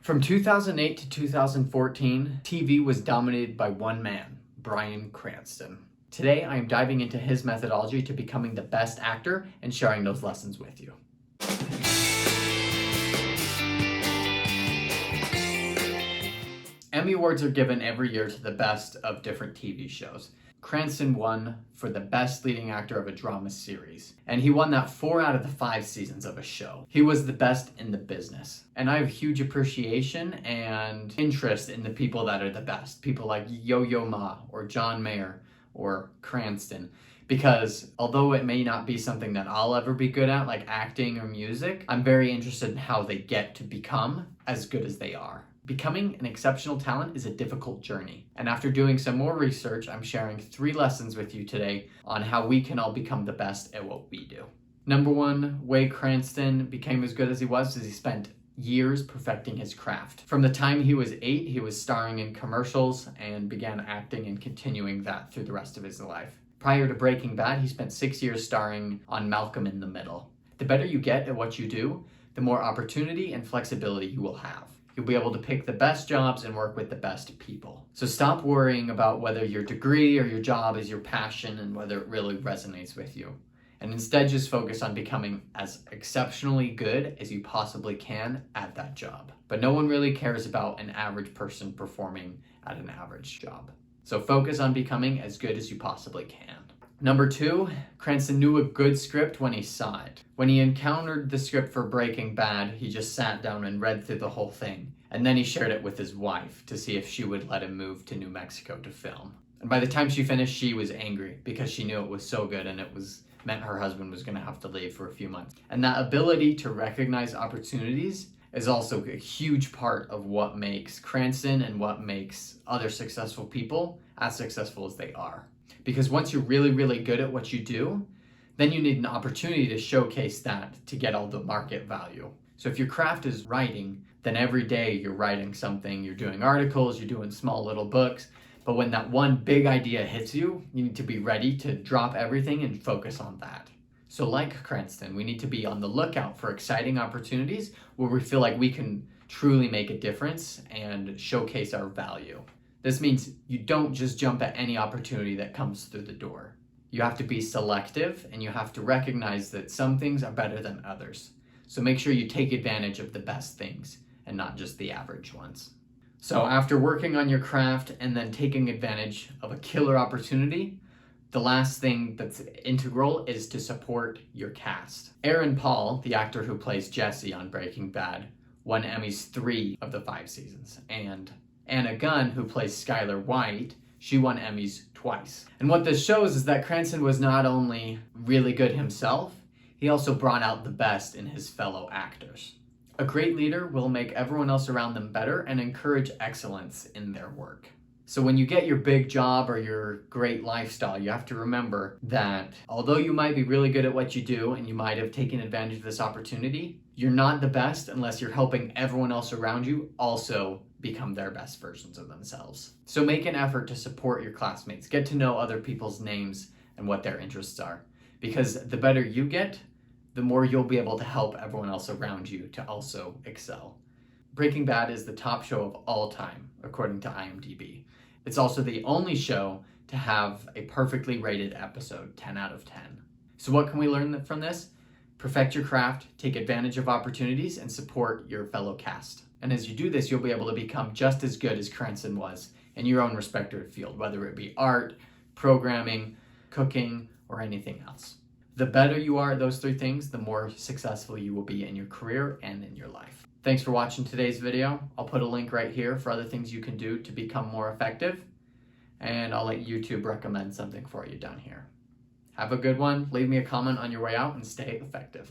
From 2008 to 2014, TV was dominated by one man, Bryan Cranston. Today, I am diving into his methodology to becoming the best actor and sharing those lessons with you. Emmy Awards are given every year to the best of different TV shows. Cranston won for the best leading actor of a drama series, and he won that 4 out of the 5 seasons of a show. He was the best in the business, and I have huge appreciation and interest in the people that are the best. People like Yo-Yo Ma or John Mayer or Cranston, because although it may not be something that I'll ever be good at, like acting or music, I'm very interested in how they get to become as good as they are. Becoming an exceptional talent is a difficult journey, and after doing some more research, I'm sharing 3 lessons with you today on how we can all become the best at what we do. Number 1 way Cranston became as good as he was is he spent years perfecting his craft. From the time he was 8, he was starring in commercials and began acting and continuing that through the rest of his life. Prior to Breaking Bad, he spent 6 years starring on Malcolm in the Middle. The better you get at what you do, the more opportunity and flexibility you will have. You'll be able to pick the best jobs and work with the best people. So stop worrying about whether your degree or your job is your passion and whether it really resonates with you. And instead just focus on becoming as exceptionally good as you possibly can at that job. But no one really cares about an average person performing at an average job. So focus on becoming as good as you possibly can. Number 2, Cranston knew a good script when he saw it. When he encountered the script for Breaking Bad, he just sat down and read through the whole thing. And then he shared it with his wife to see if she would let him move to New Mexico to film. And by the time she finished, she was angry because she knew it was so good and it meant her husband was going to have to leave for a few months. And that ability to recognize opportunities is also a huge part of what makes Cranston and what makes other successful people as successful as they are. Because once you're really, really good at what you do, then you need an opportunity to showcase that to get all the market value. So if your craft is writing, then every day you're writing something, you're doing articles, you're doing small little books. But when that one big idea hits you, you need to be ready to drop everything and focus on that. So like Cranston, we need to be on the lookout for exciting opportunities where we feel like we can truly make a difference and showcase our value. This means you don't just jump at any opportunity that comes through the door. You have to be selective and you have to recognize that some things are better than others. So make sure you take advantage of the best things and not just the average ones. So after working on your craft and then taking advantage of a killer opportunity, the last thing that's integral is to support your cast. Aaron Paul, the actor who plays Jesse on Breaking Bad, won Emmys 3 of the 5 seasons, and Anna Gunn, who plays Skylar White, she won Emmys twice. And what this shows is that Cranston was not only really good himself, he also brought out the best in his fellow actors. A great leader will make everyone else around them better and encourage excellence in their work. So when you get your big job or your great lifestyle, you have to remember that although you might be really good at what you do and you might have taken advantage of this opportunity, you're not the best unless you're helping everyone else around you also become their best versions of themselves. So make an effort to support your classmates. Get to know other people's names and what their interests are. Because the better you get, the more you'll be able to help everyone else around you to also excel. Breaking Bad is the top show of all time, according to IMDb. It's also the only show to have a perfectly rated episode, 10 out of 10. So what can we learn from this? Perfect your craft, take advantage of opportunities, and support your fellow cast. And as you do this, you'll be able to become just as good as Cranston was in your own respective field, whether it be art, programming, cooking, or anything else. The better you are at those 3 things, the more successful you will be in your career and in your life. Thanks for watching today's video. I'll put a link right here for other things you can do to become more effective, and I'll let YouTube recommend something for you down here. Have a good one. Leave me a comment on your way out and stay effective.